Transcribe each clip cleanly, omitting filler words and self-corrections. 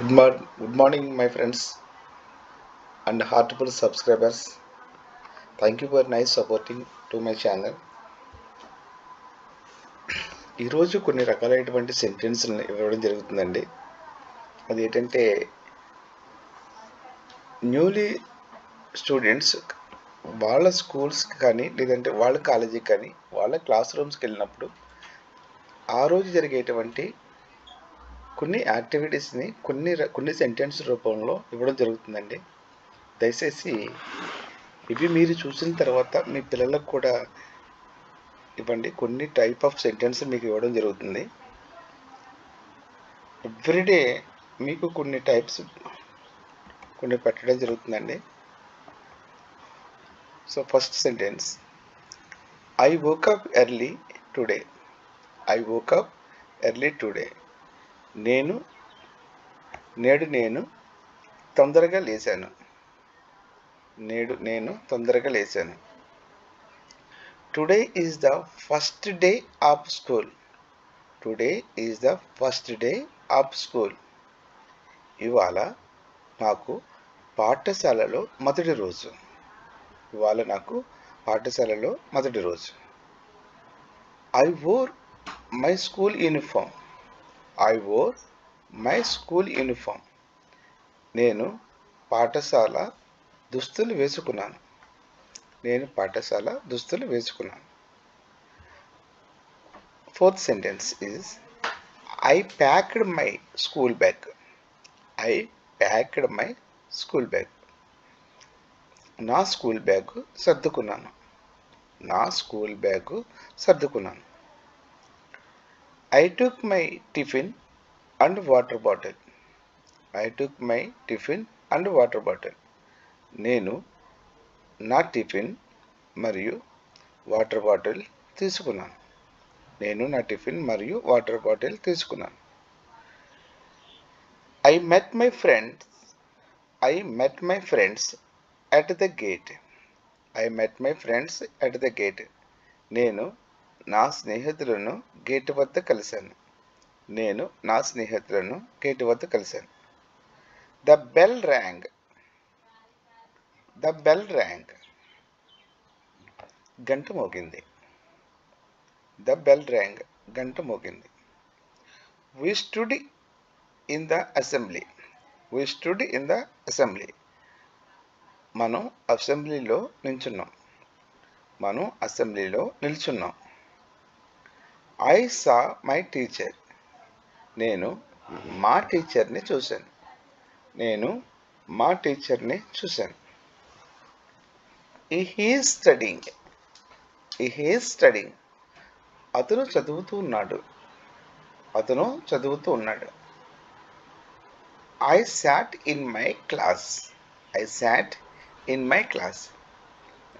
Good morning, my friends and heartful subscribers. Thank you for nice supporting to my channel. ఈరోజు కొన్ని రకాలైనటువంటి సెంటెన్స్ని ఇవ్వడం జరుగుతుందండి. అది ఏంటంటే న్యూలీ స్టూడెంట్స్ వాళ్ళ స్కూల్స్కి కానీ లేదంటే వాళ్ళ కాలేజీకి కానీ వాళ్ళ క్లాస్ రూమ్స్కి వెళ్ళినప్పుడు ఆ రోజు జరిగేటువంటి కొన్ని యాక్టివిటీస్ని కొన్ని సెంటెన్స్ రూపంలో ఇవ్వడం జరుగుతుందండి. దయచేసి ఇవి మీరు చూసిన తర్వాత మీ పిల్లలకు కూడా ఇవ్వండి. కొన్ని టైప్ ఆఫ్ సెంటెన్స్ మీకు ఇవ్వడం జరుగుతుంది. ఎవ్రీడే మీకు కొన్ని టైప్స్ పెట్టడం జరుగుతుందండి. So first sentence, I woke up early today. I woke up early today. నేడు నేను తొందరగా లేచాను. తొందరగా లేచాను. Today is the first day of school. Today is the first day of school. ఇవాళ నాకు పాఠశాలలో మొదటి రోజు. I wore my school uniform. నేను పాఠశాల దుస్తులు వేసుకున్నాను. Fourth sentence is I packed my school bag. నా స్కూల్ బ్యాగ్ సర్దుకున్నాను. I took my tiffin and water bottle. నేను నా టిఫిన్ మరియు వాటర్ బాటిల్ తీసుకున్నాను. I met my friends at the gate. నేను నా స్నేహితులను గేటు వద్ద కలిశాను. The bell rang. గంట మోగింది. We stood in the assembly. మనం అసెంబ్లీలో నిల్చున్నాం. I saw my teacher. నేను మా టీచర్ని చూశాను. He is studying. అతను చదువుతూ ఉన్నాడు. I sat in my class.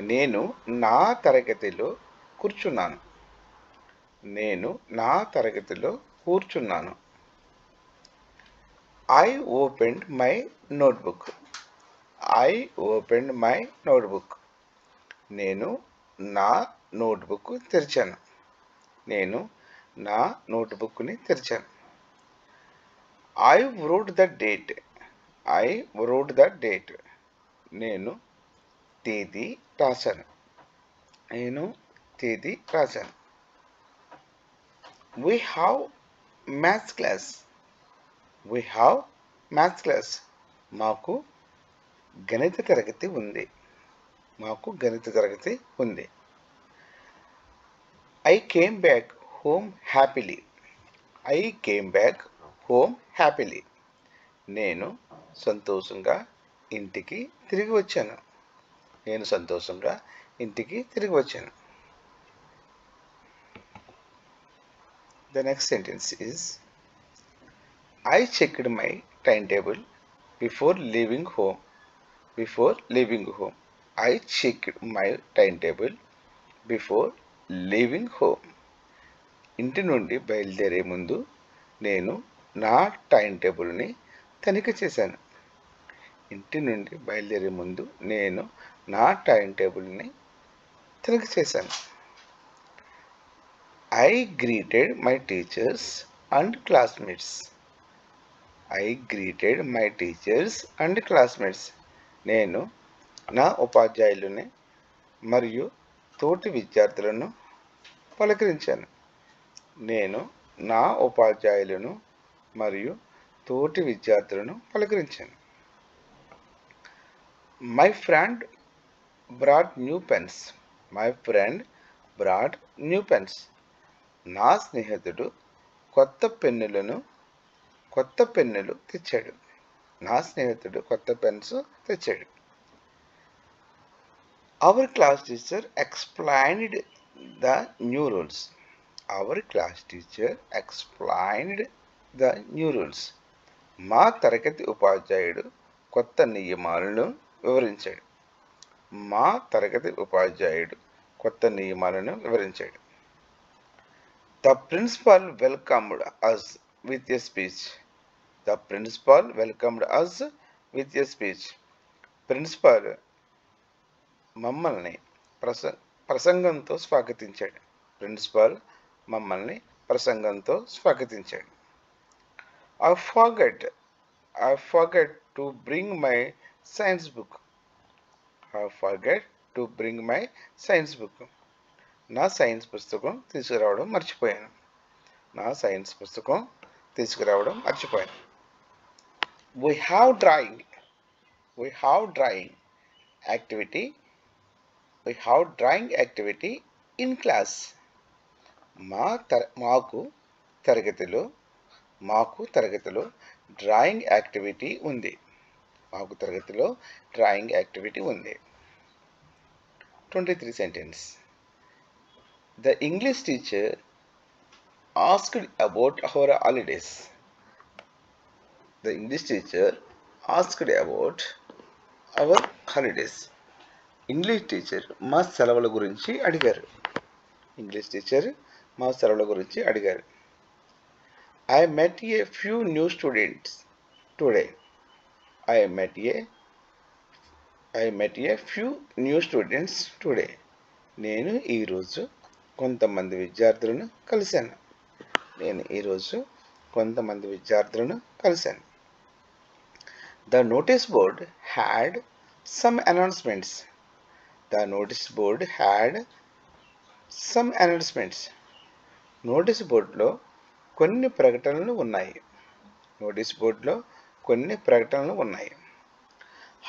నేను నా తరగతిలో కూర్చున్నాను. I opened my notebook. నేను నా నోట్బుక్ తెరిచాను. I wrote the date. నేను తేదీ రాశాను. We have maths class. మాకు గణిత తరగతి ఉంది. I came back home happily. నేను సంతోషంగా ఇంటికి తిరిగి వచ్చాను. The next sentence is, I checked my timetable before leaving home. I checked my timetable before leaving home. ఇంటి నుండి బయలుదేరే ముందు నేను నా టైం టేబుల్ని తనిఖీ చేశాను. I greeted my teachers and classmates. I greeted my teachers and classmates. నేను నా ఉపాధ్యాయులని మరియు తోటి విద్యార్థులను పలకరించాను. నేను నా ఉపాధ్యాయులను మరియు తోటి విద్యార్థులను పలకరించాను. My friend brought new pens. My friend brought new pens. నా స్నేహితుడు కొత్త పెన్నులు తెచ్చాడు. నా స్నేహితుడు కొత్త పెన్స్ తెచ్చాడు. Our class teacher explained the new rules. Our class teacher explained the new rules. మా తరగతి ఉపాధ్యాయుడు కొత్త నియమాలను వివరించాడు. మా తరగతి ఉపాధ్యాయుడు కొత్త నియమాలను వివరించాడు. The principal welcomed us with a speech. The principal welcomed us with a speech. Principal మమ్మల్ని ప్రసంగంతో స్వాగతించాడు. ప్రిన్సిపల్ మమ్మల్ని ప్రసంగంతో స్వాగతించాడు. I forget to bring my science book. I forget to bring my science book. నా సైన్స్ పుస్తకం తీసుకురావడం మర్చిపోయాను. నా సైన్స్ పుస్తకం తీసుకురావడం మర్చిపోయాను. We have drawing activity. We have drawing activity in class. మాకు తరగతిలో డ్రాయింగ్ యాక్టివిటీ ఉంది. మాకు తరగతిలో డ్రాయింగ్ యాక్టివిటీ ఉంది. 23 sentence. The English teacher asked about our holidays. The English teacher asked about our holidays. English teacher మా సెలవుల గురించి అడిగారు. ఇంగ్లీష్ టీచర్ మా సెలవుల గురించి అడిగారు. I met a few new students today. I met a few new students today. నేను ఈరోజు కొంతమంది విద్యార్థులను కలిశాను. The notice board had some announcements. The notice board had some announcements. Notice బోర్డులో కొన్ని ప్రకటనలు ఉన్నాయి.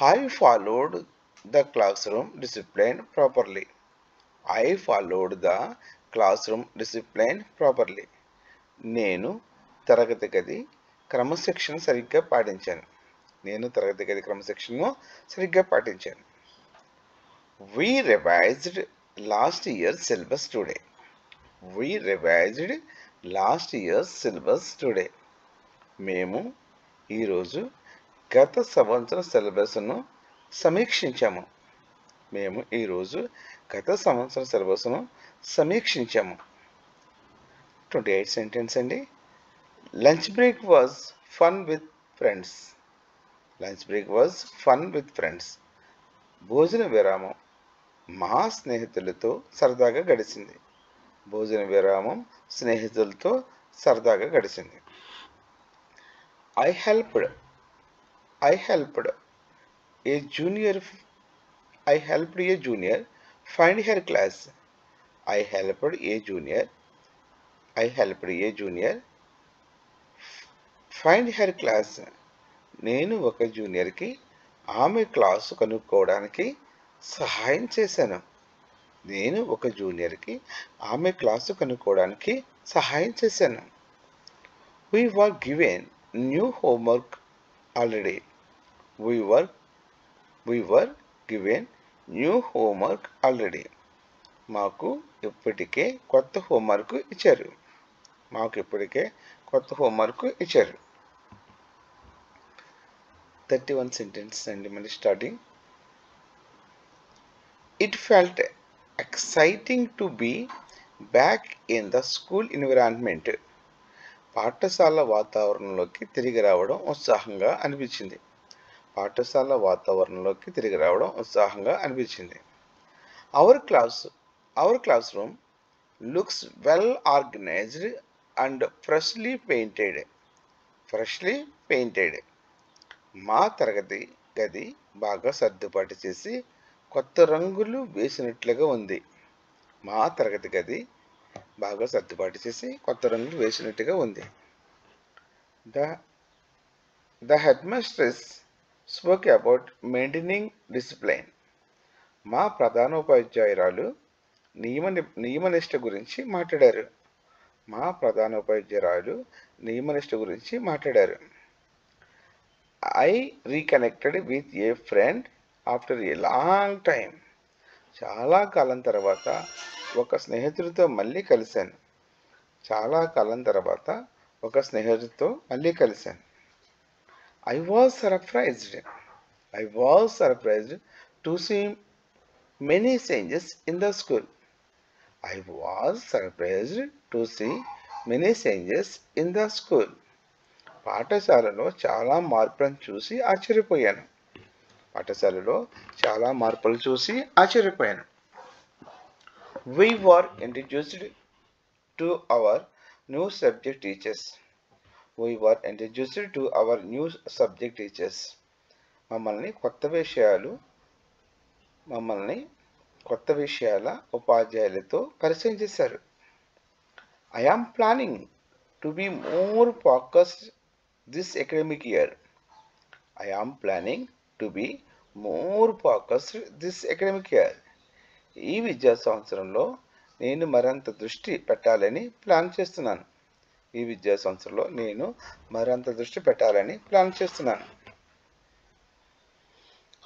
I followed the classroom discipline properly. నేను తరగతి గది క్రమశిక్షణ సరిగ్గా పాటించాను. We revised last year's syllabus today. మేము ఈరోజు గత సంవత్సర సిలబస్ను సమీక్షించాము. 28 సెంటెన్స్ అండి. Lunch break was fun with friends. భోజన విరామం మా స్నేహితులతో సరదాగా గడిచింది. I helped a junior find her class. I helped a junior find her class. నేను ఒక జూనియర్కి ఆమె క్లాసు కనుక్కోవడానికి సహాయం చేశాను. We were given new homework already. మాకు ఇప్పటికే కొత్త హోంవర్క్ ఇచ్చారు. 31 సెంటెన్స్ అండి మళ్ళీ starting. It felt exciting to be back in the school environment. పాఠశాల వాతావరణంలోకి తిరిగి రావడం ఉత్సాహంగా అనిపించింది. Our classroom looks well organized and freshly painted. Freshly painted. మా తరగతి గది బాగా సర్దుబాటు చేసి కొత్త రంగులు వేసినట్లుగా ఉంది. మా తరగతి గది బాగా సర్దుబాటు చేసి కొత్త రంగులు వేసినట్టుగా ఉంది. The head masters spoke about maintaining discipline. మా ప్రధానోపాధ్యాయురాలు నియమనిష్ట గురించి మాట్లాడారు. మా ప్రధానోపాధ్యాయురాలు నియమనిష్ట గురించి మాట్లాడారు. I reconnected with a friend after a long time. చాలా కాలం తర్వాత ఒక స్నేహితుడితో మళ్ళీ కలిశాను. చాలా కాలం తర్వాత ఒక స్నేహితుడితో మళ్ళీ కలిశాను. I was surprised to see many changes in the school. I was surprised to see many changes in the school. పాఠశాలలో చాలా మార్పులను చూసి ఆశ్చర్యపోయాను. పాఠశాలలో చాలా మార్పులు చూసి ఆశ్చర్యపోయాను. We were introduced to our new subject teachers. We were introduced to our new subject teachers. మమ్మల్ని కొత్త విషయాల ఉపాధ్యాయులతో పరిచయం చేశారు. I am planning to be more focused this academic year. I am planning to be more focused this academic year. ఈ విద్యా సంవత్సరంలో నేను మరింత దృష్టి పెట్టాలని ప్లాన్ చేస్తున్నాను. ఈ విద్యా సంవత్సరంలో నేను మరింత దృష్టి పెట్టాలని ప్లాన్ చేస్తున్నాను.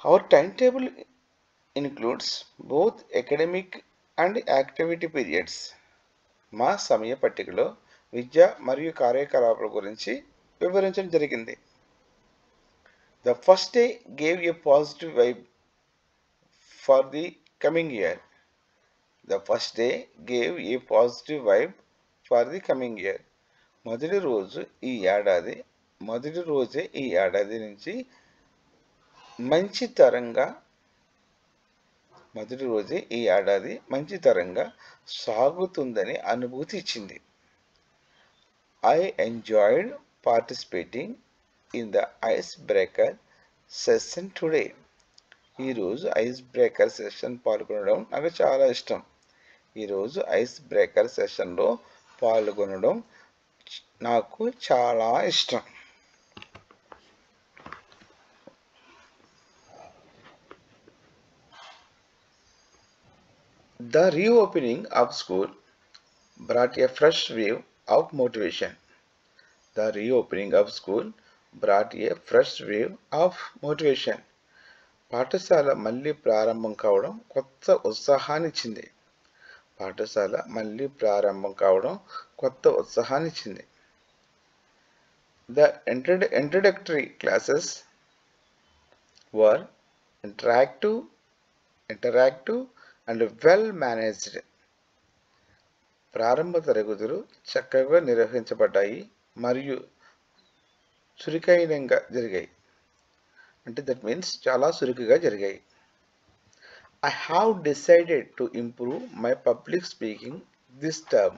Our timetable includes both academic and activity periods. మా సమయ పట్టికలో విద్య మరియు కార్యకలాపాల గురించి వివరించడం జరిగింది. The first day gave a positive vibe for the coming year. The first day gave a positive vibe for the coming year. మొదటి రోజే ఈ ఏడాది నుంచి మంచి తరంగా సాగుతుందని అనుభూతి ఇచ్చింది. I enjoyed participating in the icebreaker session today. ఈరోజు ఐస్ బ్రేకర్ సెషన్ పాల్గొనడం నాకు చాలా ఇష్టం. ఈరోజు ఐస్ బ్రేకర్ సెషన్లో పాల్గొనడం నాకు చాలా ఇష్టం. The reopening of school brought a fresh wave of motivation. The reopening of school brought a fresh wave of motivation. పాఠశాల మళ్ళీ ప్రారంభం కావడం కొత్త ఉత్సాహాన్నిచ్చింది. The introductory classes were interactive and well managed. ప్రారంభ తరగతులు చక్కగా నిర్వహించబడ్డాయి మరియు చురుకైనగా జరిగాయి. that means చాలా చురుకుగా జరిగాయి. I have decided to improve my public speaking this term.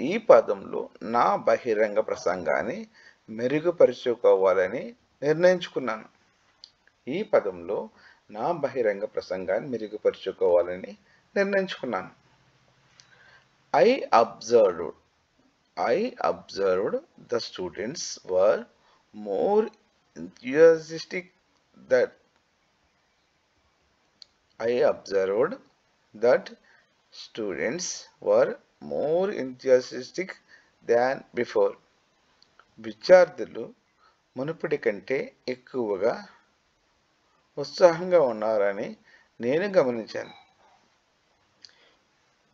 ఈ పదంలో నా బహిరంగ ప్రసంగాన్ని మెరుగుపరుచుకోవాలని నిర్ణయించుకున్నాను. I observed the students were more enthusiastic than before. విద్యార్థులు మునుపటి కంటే ఎక్కువగా ఉత్సాహంగా ఉన్నారని నేను గమనించాను.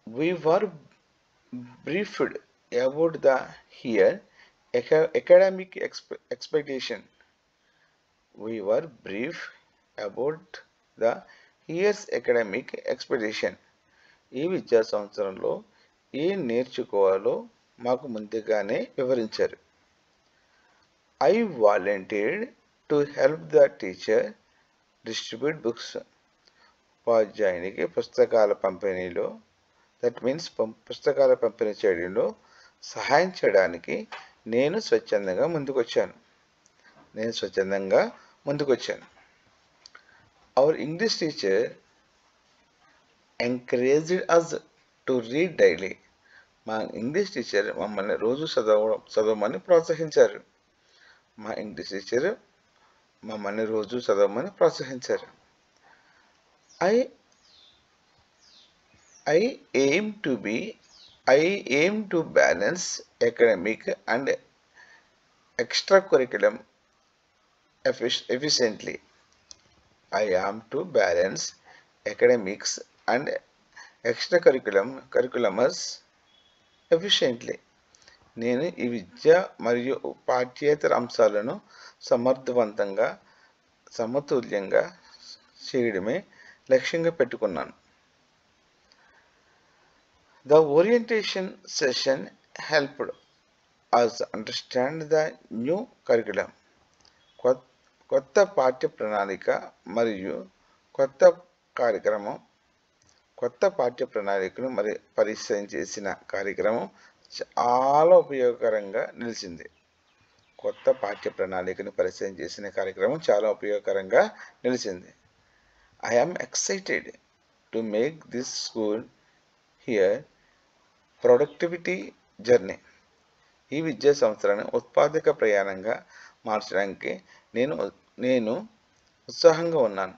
We were briefed about the year academic expectation. ఈ విద్యా సంవత్సరంలో ఏం నేర్చుకోవాలో మాకు ముందుగానే వివరించారు. I volunteered to help the teacher distribute books. ఉపాధ్యాయునికి పుస్తకాల పంపిణీలో దట్ మీన్స్ పుస్తకాల పంపిణీ చేయడంలో సహాయం చేయడానికి నేను స్వచ్ఛందంగా ముందుకొచ్చాను. Our English teacher encouraged us to read daily. మా ఇంగ్లీష్ టీచర్ మమ్మల్ని రోజు చదవమని ప్రోత్సహించారు. I aim to balance academic and extracurriculum efficiently. I am to balance academics and extracurriculums efficiently. నేను ఈ విద్య మరియు పాఠ్యేతర అంశాలను సమర్థవంతంగా సమతుల్యంగా చేయడమే లక్ష్యంగా పెట్టుకున్నాను. The orientation session helped us understand the new curriculum. కొత్త పాఠ్య ప్రణాళిక మరియు కొత్త పాఠ్య ప్రణాళికను పరిచయం చేసిన కార్యక్రమం చాలా ఉపయోగకరంగా నిలిచింది. I am excited to make this school here productivity journey. ఈ విద్యా సంవత్సరాన్ని ఉత్పాదక ప్రయాణంగా మార్చడానికి నేను ఉత్సాహంగా ఉన్నాను.